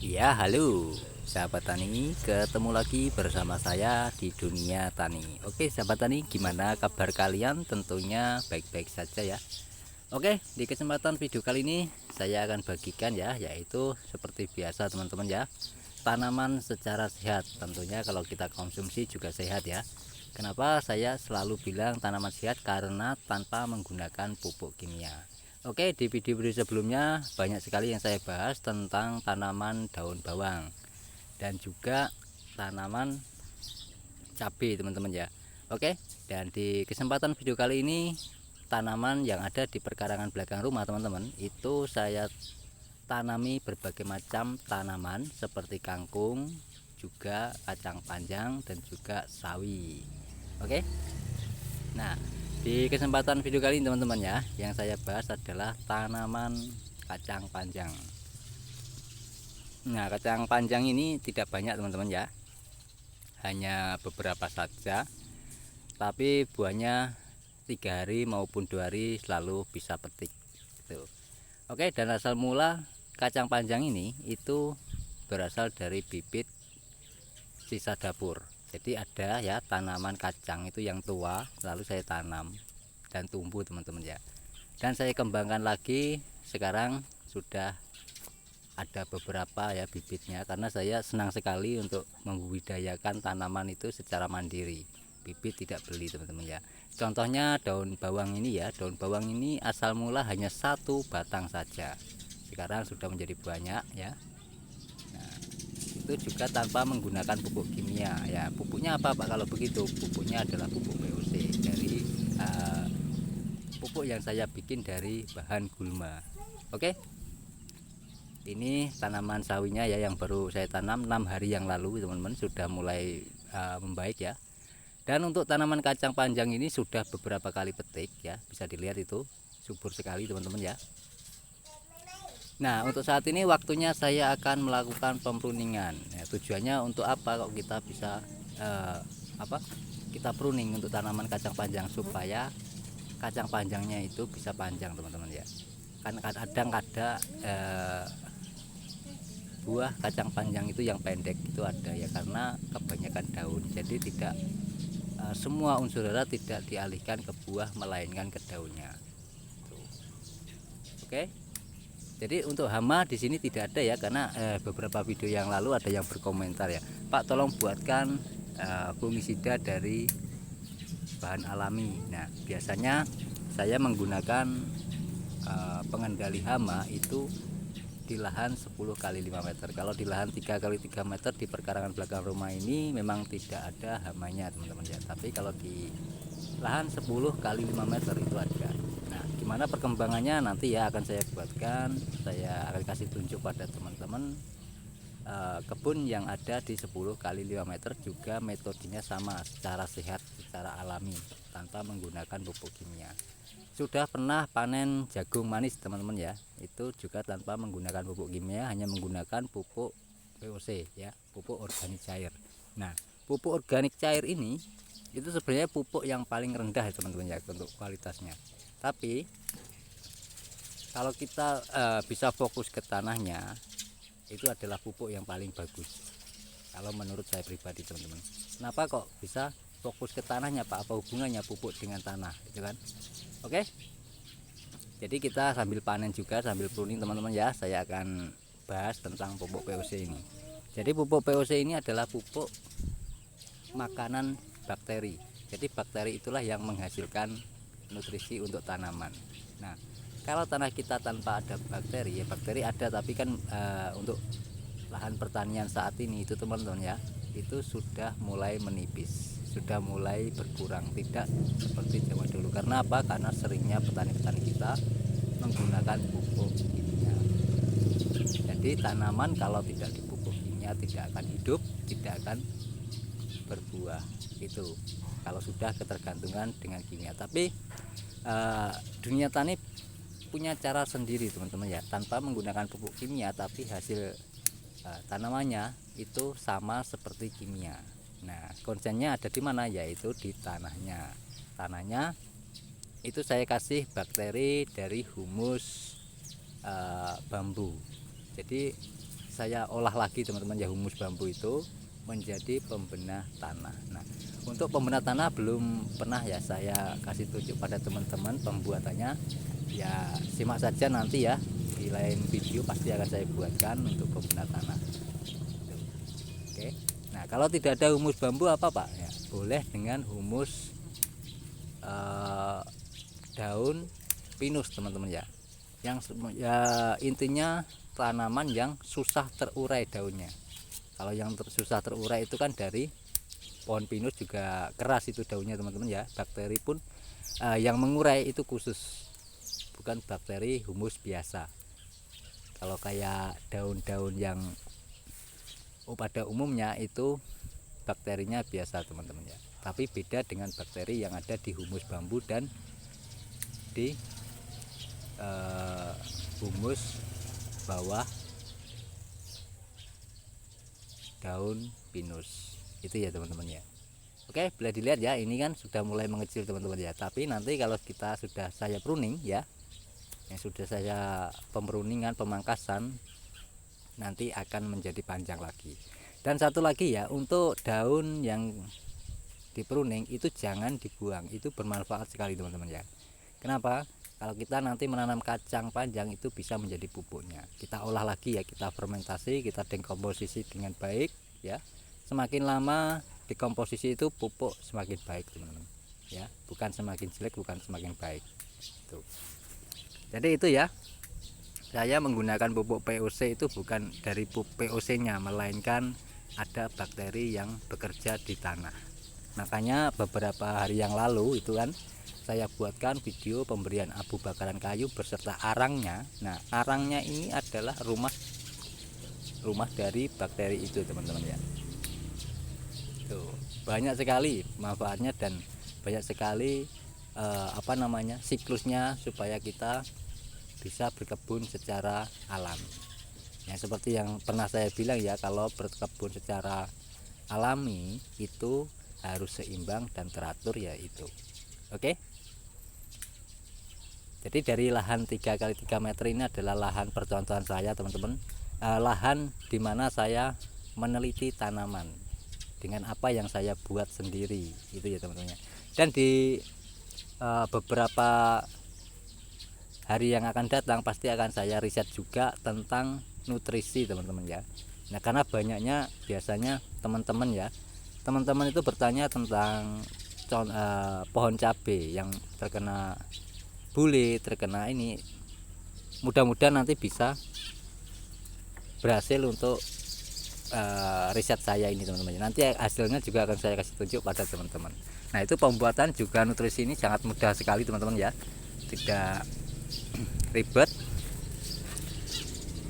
Ya, halo sahabat tani, ketemu lagi bersama saya di dunia tani. Oke, sahabat tani, gimana kabar kalian? Tentunya baik-baik saja ya. Oke, di kesempatan video kali ini saya akan bagikan ya, yaitu seperti biasa teman-teman ya, tanaman secara sehat. Tentunya kalau kita konsumsi juga sehat ya. Kenapa saya selalu bilang tanaman sehat? Karena tanpa menggunakan pupuk kimia. Oke, di video-video sebelumnya banyak sekali yang saya bahas tentang tanaman daun bawang dan juga tanaman cabai teman-teman ya. Oke, dan di kesempatan video kali ini tanaman yang ada di perkarangan belakang rumah teman-teman itu saya tanami berbagai macam tanaman seperti kangkung, juga kacang panjang dan juga sawi. Oke. Nah, di kesempatan video kali ini teman-teman ya, yang saya bahas adalah tanaman kacang panjang. Nah, kacang panjang ini tidak banyak teman-teman ya, hanya beberapa saja, tapi buahnya 3 hari maupun 2 hari selalu bisa petik. Gitu. Oke, dan asal mula kacang panjang ini itu berasal dari bibit sisa dapur. Jadi ada ya tanaman kacang itu yang tua, lalu saya tanam dan tumbuh teman-teman ya. Dan saya kembangkan lagi, sekarang sudah ada beberapa ya bibitnya, karena saya senang sekali untuk membudidayakan tanaman itu secara mandiri, bibit tidak beli teman-teman ya. Contohnya daun bawang ini ya, daun bawang ini asal mula hanya satu batang saja, sekarang sudah menjadi banyak ya. Nah, itu juga tanpa menggunakan pupuk kimia ya. Pupuknya apa Pak kalau begitu? Pupuknya adalah pupuk POC dari pupuk yang saya bikin dari bahan gulma. Oke, ini tanaman sawinya ya, yang baru saya tanam 6 hari yang lalu teman-teman, sudah mulai membaik ya. Dan untuk tanaman kacang panjang ini sudah beberapa kali petik ya, bisa dilihat itu subur sekali teman-teman ya. Nah, untuk saat ini waktunya saya akan melakukan pempruningan ya, tujuannya untuk apa kok kita bisa apa kita pruning untuk tanaman kacang panjang, supaya kacang panjangnya itu bisa panjang teman-teman ya. Kan kadang ada buah kacang panjang itu yang pendek itu ada ya, karena kebanyakan daun, jadi tidak semua unsur hara tidak dialihkan ke buah melainkan ke daunnya. Tuh. Oke, jadi untuk hama di sini tidak ada ya, karena beberapa video yang lalu ada yang berkomentar ya, Pak tolong buatkan fungisida dari bahan alami. Nah, biasanya saya menggunakan pengendali hama itu di lahan 10 kali 5 meter. Kalau di lahan 3 kali 3 meter di perkarangan belakang rumah ini memang tidak ada hamanya teman-teman ya. Tapi kalau di lahan 10 kali 5 meter itu ada. Nah, gimana perkembangannya nanti ya akan saya buatkan, saya akan kasih tunjuk pada teman-teman. Kebun yang ada di 10 kali 5 meter juga metodenya sama, secara sehat, secara alami, tanpa menggunakan pupuk kimia. Sudah pernah panen jagung manis teman-teman ya, itu juga tanpa menggunakan pupuk kimia, hanya menggunakan pupuk POC ya, pupuk organik cair. Nah, pupuk organik cair ini itu sebenarnya pupuk yang paling rendah ya teman-teman ya untuk kualitasnya. Tapi kalau kita bisa fokus ke tanahnya, itu adalah pupuk yang paling bagus kalau menurut saya pribadi teman-teman. Kenapa kok bisa fokus ke tanahnya Pak? Apa hubungannya pupuk dengan tanah gitu kan? Oke, jadi kita sambil panen juga sambil pruning teman-teman ya, saya akan bahas tentang pupuk POC ini. Jadi pupuk POC ini adalah pupuk makanan bakteri. Jadi bakteri itulah yang menghasilkan nutrisi untuk tanaman. Nah, kalau tanah kita tanpa ada bakteri, ya bakteri ada tapi kan untuk lahan pertanian saat ini itu teman-teman ya, itu sudah mulai menipis, sudah mulai berkurang, tidak seperti zaman dulu. Karena apa? Karena seringnya petani-petani kita menggunakan pupuk kimia. Jadi tanaman kalau tidak dipupuk kimia tidak akan hidup, tidak akan berbuah. Itu kalau sudah ketergantungan dengan kimia. Tapi dunia tani punya cara sendiri teman-teman ya, tanpa menggunakan pupuk kimia tapi hasil tanamannya itu sama seperti kimia. Nah, konsennya ada di mana? Yaitu di tanahnya. Tanahnya itu saya kasih bakteri dari humus bambu. Jadi saya olah lagi teman-teman ya, humus bambu itu menjadi pembenah tanah. Nah, untuk pembenah tanah belum pernah ya saya kasih tunjuk pada teman-teman pembuatannya. Ya simak saja nanti ya, di lain video pasti akan saya buatkan untuk pembenah tanah. Oke. Nah, kalau tidak ada humus bambu apa Pak? Ya, boleh dengan humus daun pinus teman-teman ya. Yang ya intinya tanaman yang susah terurai daunnya. Kalau yang susah terurai itu kan dari pohon pinus, juga keras itu daunnya teman-teman ya. Bakteri pun yang mengurai itu khusus, bukan bakteri humus biasa. Kalau kayak daun-daun yang pada umumnya itu bakterinya biasa teman-teman ya, tapi beda dengan bakteri yang ada di humus bambu dan di humus bawah daun pinus itu ya teman-teman ya. Oke, boleh dilihat ya, ini kan sudah mulai mengecil teman-teman ya, tapi nanti kalau kita sudah saya pruning ya, yang sudah saya pemruningan, pemangkasan, nanti akan menjadi panjang lagi. Dan satu lagi ya, untuk daun yang di pruning itu jangan dibuang, itu bermanfaat sekali teman-teman ya. Kenapa? Kalau kita nanti menanam kacang panjang itu bisa menjadi pupuknya. Kita olah lagi ya, kita fermentasi, kita dekomposisi dengan baik ya. Semakin lama dekomposisi itu pupuk semakin baik teman-teman ya, bukan semakin jelek, bukan semakin baik. Tuh. Jadi itu ya, saya menggunakan pupuk POC itu bukan dari pupuk POC-nya, melainkan ada bakteri yang bekerja di tanah. Makanya beberapa hari yang lalu itu kan saya buatkan video pemberian abu bakaran kayu beserta arangnya. Nah, arangnya ini adalah rumah dari bakteri itu teman-teman ya. Tuh, banyak sekali manfaatnya dan banyak sekali siklusnya supaya kita bisa berkebun secara alami. Ya, seperti yang pernah saya bilang ya, kalau berkebun secara alami itu harus seimbang dan teratur ya itu. Oke. Jadi dari lahan 3x3 meter ini adalah lahan percontohan saya teman-teman. Lahan dimana saya meneliti tanaman dengan apa yang saya buat sendiri itu ya teman-teman. Dan di beberapa hari yang akan datang pasti akan saya riset juga tentang nutrisi teman-teman ya. Nah, karena banyaknya biasanya teman-teman itu bertanya tentang pohon cabai yang terkena bule, terkena ini. Mudah-mudahan nanti bisa berhasil untuk riset saya ini teman-teman. Nanti hasilnya juga akan saya kasih tunjuk pada teman-teman. Nah, itu pembuatan juga nutrisi ini sangat mudah sekali teman-teman ya, tidak ribet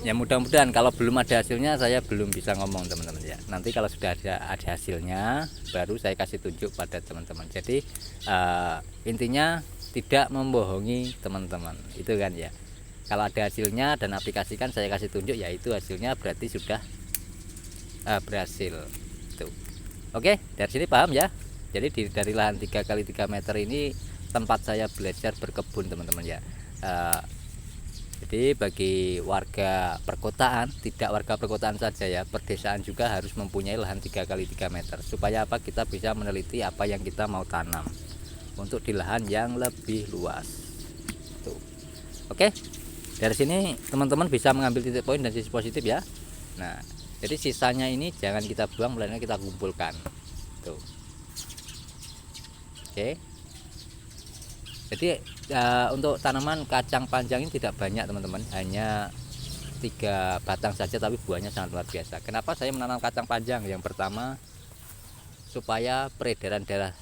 ya. Mudah-mudahan, kalau belum ada hasilnya saya belum bisa ngomong teman-teman ya. Nanti kalau sudah ada hasilnya baru saya kasih tunjuk pada teman-teman. Jadi intinya tidak membohongi teman-teman itu kan ya. Kalau ada hasilnya dan aplikasikan saya kasih tunjuk, ya itu hasilnya berarti sudah berhasil tuh. Oke, dari sini paham ya. Jadi dari lahan 3x3 meter ini tempat saya belajar berkebun teman-teman ya. Jadi bagi warga perkotaan, tidak warga perkotaan saja ya, perdesaan juga harus mempunyai lahan 3x3 meter. Supaya apa? Kita bisa meneliti apa yang kita mau tanam untuk di lahan yang lebih luas. Tuh. Oke. Dari sini teman-teman bisa mengambil titik poin dan sisi positif ya. Nah, jadi sisanya ini jangan kita buang, melainkan kita kumpulkan. Tuh. Oke. Jadi untuk tanaman kacang panjang ini tidak banyak teman-teman, hanya 3 batang saja, tapi buahnya sangat luar biasa. Kenapa saya menanam kacang panjang? Yang pertama, supaya peredaran darah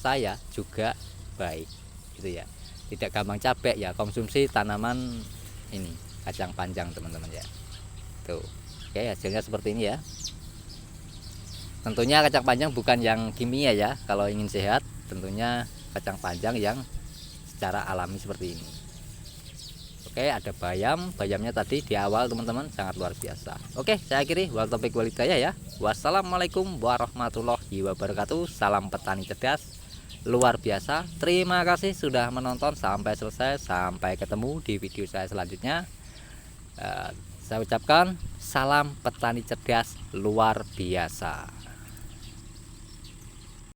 saya juga baik gitu ya, tidak gampang capek ya konsumsi tanaman ini kacang panjang teman-teman ya. Tuh. Oke, hasilnya seperti ini ya. Tentunya kacang panjang bukan yang kimia ya. Kalau ingin sehat tentunya kacang panjang yang secara alami seperti ini. Oke, ada bayamnya tadi di awal teman-teman, sangat luar biasa. Oke, saya akhiri. Wal taufiq wal hidayah ya. Wassalamualaikum warahmatullahi wabarakatuh. Salam petani cerdas luar biasa. Terima kasih sudah menonton sampai selesai. Sampai ketemu di video saya selanjutnya. Saya ucapkan Salam petani cerdas luar biasa.